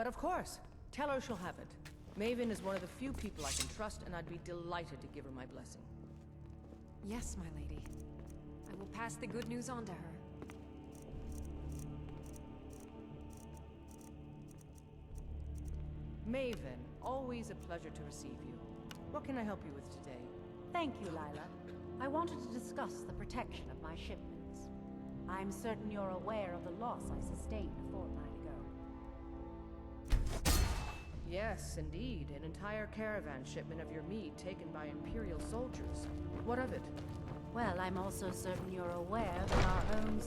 But of course, tell her she'll have it. Maven is one of the few people I can trust, and I'd be delighted to give her my blessing. Yes, my lady. I will pass the good news on to her. Maven, always a pleasure to receive you. What can I help you with today? Thank you, Lila. I wanted to discuss the protection of my shipments. I'm certain you're aware of the loss I sustained a fortnight ago. Yes, indeed. An entire caravan shipment of your meat taken by Imperial soldiers. What of it? Well, I'm also certain you're aware that our own...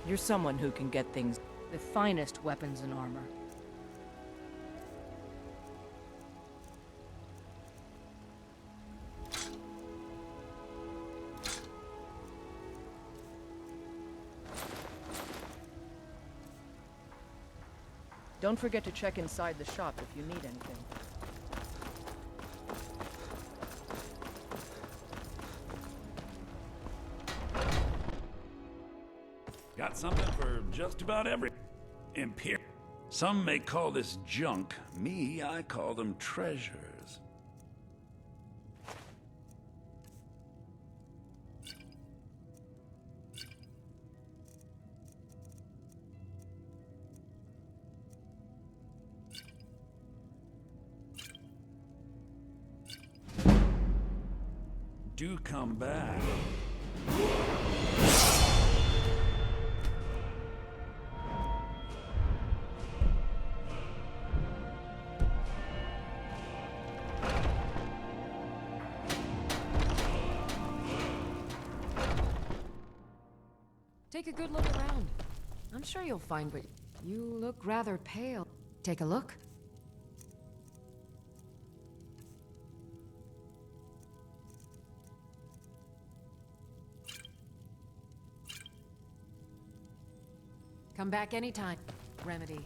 You're someone who can get things, the finest weapons and armor. Don't forget to check inside the shop if you need anything. Got something for just about every Imperial. Some may call this junk. Me, I call them treasures. Do come back. Take a good look around. I'm sure you'll find what... You look rather pale. Take a look. Come back anytime, Remedy.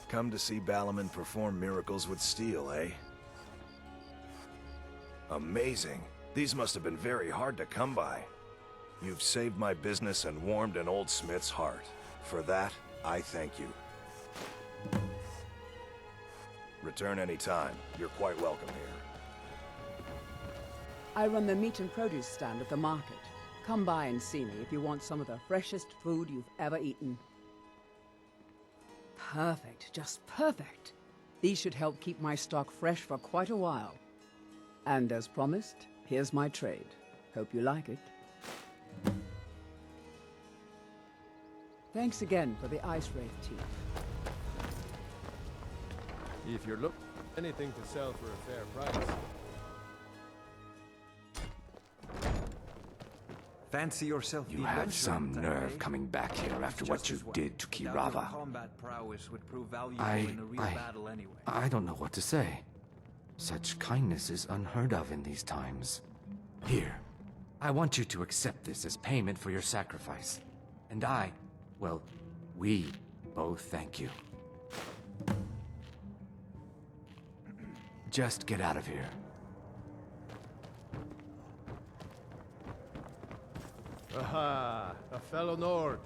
Come to see Balaman perform miracles with steel, eh? Amazing. These must have been very hard to come by. You've saved my business and warmed an old smith's heart. For that, I thank you. Return any time. You're quite welcome here. I run the meat and produce stand at the market. Come by and see me if you want some of the freshest food you've ever eaten. Perfect, just perfect. These should help keep my stock fresh for quite a while. And as promised, here's my trade. Hope you like it. Thanks again for the Ice Wraith, Chief. If you're looking for anything to sell for a fair price. Fancy yourself. You have some nerve coming back here after what you did to Kirava. I don't know what to say. Such kindness is unheard of in these times. Here, I want you to accept this as payment for your sacrifice. And well, we both thank you. Just get out of here. Aha! A fellow Nord.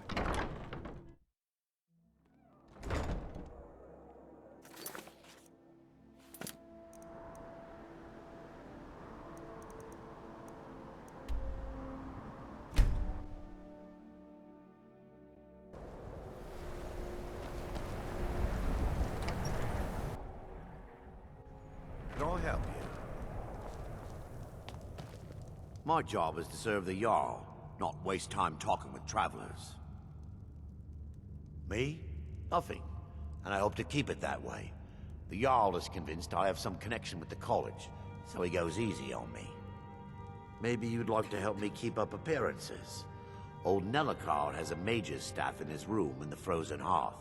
Can I help you? My job is to serve the Jarl, not waste time talking with travelers. Me? Nothing. And I hope to keep it that way. The Jarl is convinced I have some connection with the college, so he goes easy on me. Maybe you'd like to help me keep up appearances. Old Nellikar has a mage's staff in his room in the frozen hearth.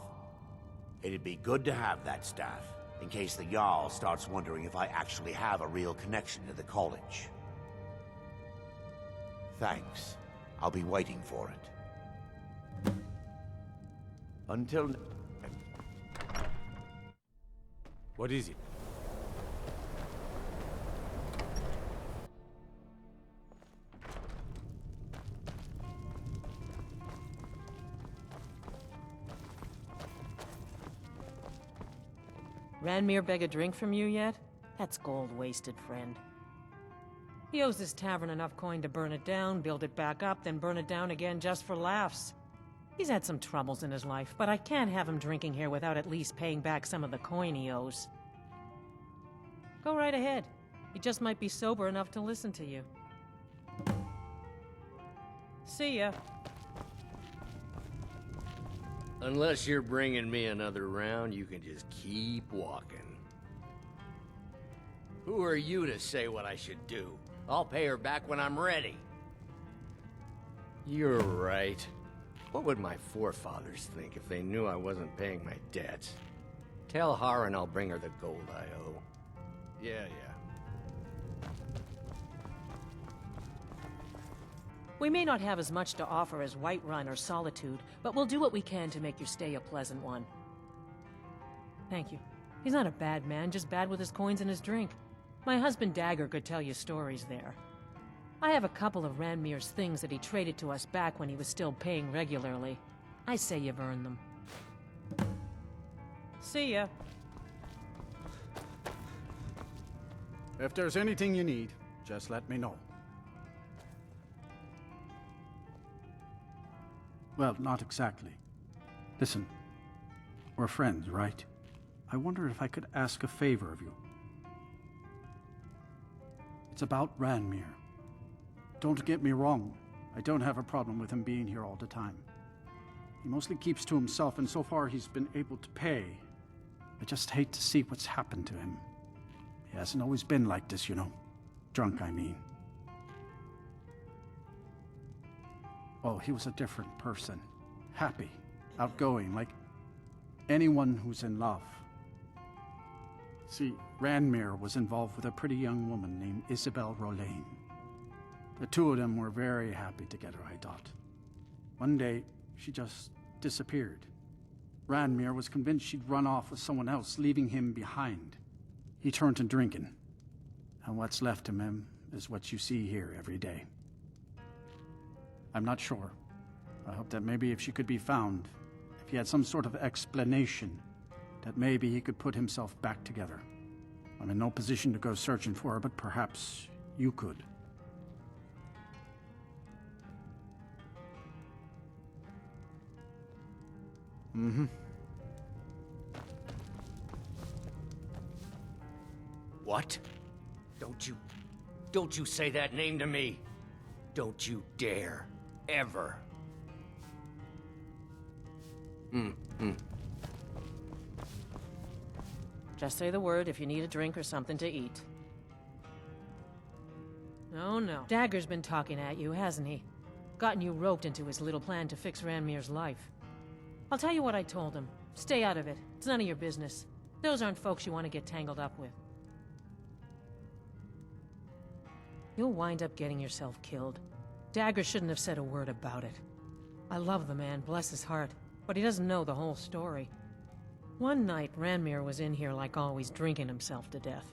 It'd be good to have that staff, in case the Jarl starts wondering if I actually have a real connection to the college. Thanks. I'll be waiting for it. Until... What is it? Ranmir beg a drink from you yet? That's gold wasted, friend. He owes this tavern enough coin to burn it down, build it back up, then burn it down again just for laughs. He's had some troubles in his life, but I can't have him drinking here without at least paying back some of the coin he owes. Go right ahead. He just might be sober enough to listen to you. See ya. Unless you're bringing me another round, you can just keep walking. Who are you to say what I should do? I'll pay her back when I'm ready. You're right. What would my forefathers think if they knew I wasn't paying my debts? Tell Harren I'll bring her the gold I owe. Yeah. We may not have as much to offer as Whiterun or Solitude, but we'll do what we can to make your stay a pleasant one. Thank you. He's not a bad man, just bad with his coins and his drink. My husband Dagger could tell you stories there. I have a couple of Ranmir's things that he traded to us back when he was still paying regularly. I say you've earned them. See ya. If there's anything you need, just let me know. Well, not exactly. Listen, we're friends, right? I wonder if I could ask a favor of you. It's about Ranmir. Don't get me wrong, I don't have a problem with him being here all the time. He mostly keeps to himself, and so far he's been able to pay. I just hate to see what's happened to him. He hasn't always been like this, you know. Drunk, I mean. Oh, he was a different person. Happy, outgoing, like anyone who's in love. See, Ranmir was involved with a pretty young woman named Isabel Rolain. The two of them were very happy together, I thought. One day, she just disappeared. Ranmir was convinced she'd run off with someone else, leaving him behind. He turned to drinking. And what's left of him is what you see here every day. I'm not sure. I hope that maybe if she could be found, if he had some sort of explanation that maybe he could put himself back together. I'm in no position to go searching for her, but perhaps you could. Mm-hmm. What? Don't you say that name to me. Don't you dare. Ever. Just say the word if you need a drink or something to eat. Oh no. Dagger's been talking at you, hasn't he? Gotten you roped into his little plan to fix Ranmir's life. I'll tell you what I told him. Stay out of it. It's none of your business. Those aren't folks you want to get tangled up with. You'll wind up getting yourself killed. Dagger shouldn't have said a word about it. I love the man, bless his heart, but he doesn't know the whole story. One night, Ranmir was in here like always, drinking himself to death.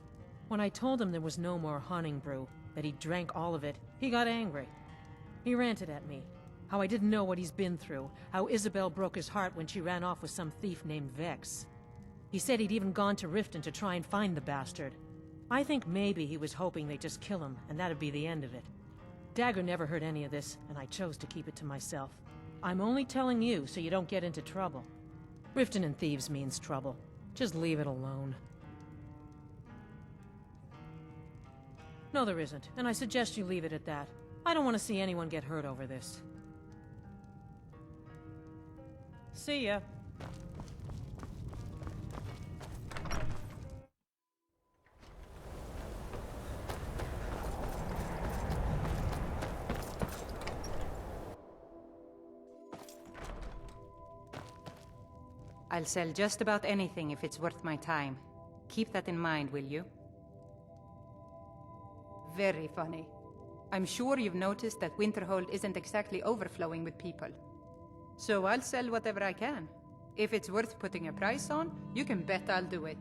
When I told him there was no more hunting brew, that he drank all of it, he got angry. He ranted at me. How I didn't know what he's been through. How Isabel broke his heart when she ran off with some thief named Vex. He said he'd even gone to Riften to try and find the bastard. I think maybe he was hoping they'd just kill him, and that'd be the end of it. Dagger never heard any of this, and I chose to keep it to myself. I'm only telling you so you don't get into trouble. Riften and thieves means trouble. Just leave it alone. No, there isn't, and I suggest you leave it at that. I don't want to see anyone get hurt over this. See ya. I'll sell just about anything if it's worth my time. Keep that in mind, will you? Very funny. I'm sure you've noticed that Winterhold isn't exactly overflowing with people. So I'll sell whatever I can. If it's worth putting a price on, you can bet I'll do it.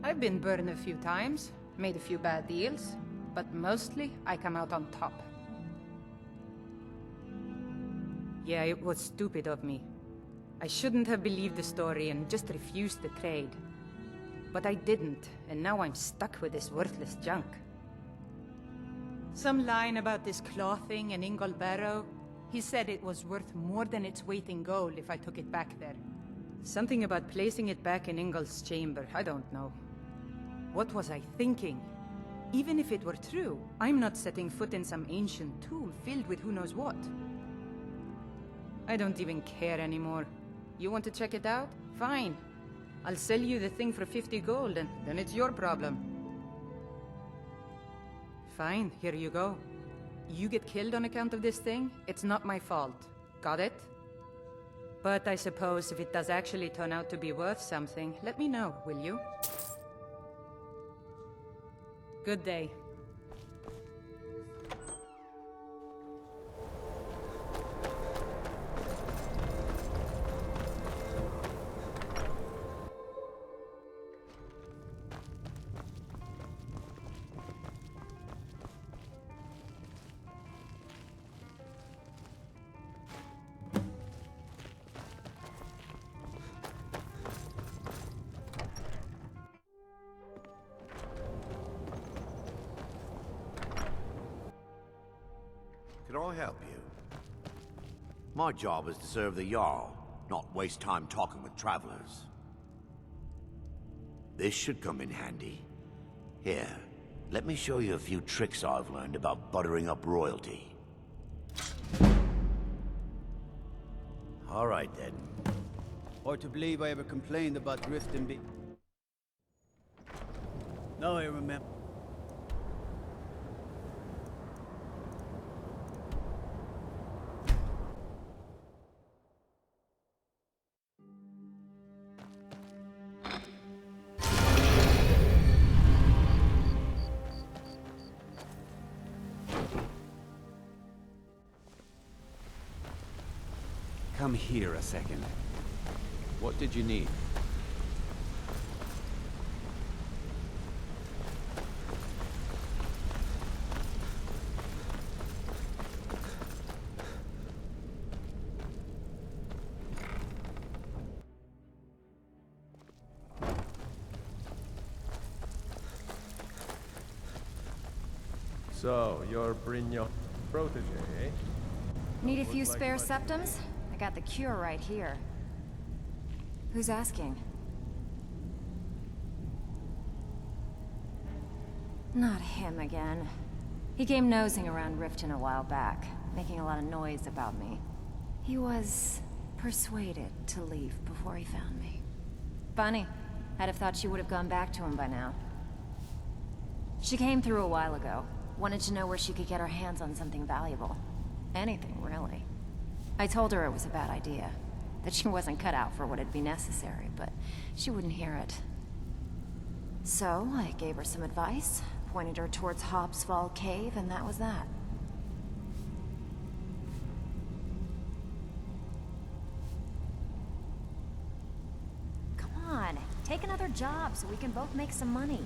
I've been burned a few times, made a few bad deals, but mostly I come out on top. Yeah, it was stupid of me. I shouldn't have believed the story and just refused the trade. But I didn't, and now I'm stuck with this worthless junk. Some line about this clothing in Ingol Barrow. He said it was worth more than its weight in gold if I took it back there. Something about placing it back in Ingol's chamber, I don't know. What was I thinking? Even if it were true, I'm not setting foot in some ancient tomb filled with who knows what. I don't even care anymore. You want to check it out? Fine. I'll sell you the thing for 50 gold, and then it's your problem. Fine, here you go. You get killed on account of this thing, it's not my fault. Got it? But I suppose if it does actually turn out to be worth something, let me know, will you? Good day. Can I help you? My job is to serve the Jarl, not waste time talking with travelers. This should come in handy. Here, let me show you a few tricks I've learned about buttering up royalty. All right, then. Hard to believe I ever complained about Riften be... Now I remember. Come here a second. What did you need? So, you're Brignon protege, eh? Need a few spare septums? I got the cure right here. Who's asking? Not him again. He came nosing around Riften a while back, making a lot of noise about me. He was persuaded to leave before he found me. Funny. I'd have thought she would have gone back to him by now. She came through a while ago. Wanted to know where she could get her hands on something valuable. Anything, really. I told her it was a bad idea. That she wasn't cut out for what'd be necessary, but she wouldn't hear it. So, I gave her some advice, pointed her towards Hobbs Fall Cave, and that was that. Come on, take another job so we can both make some money.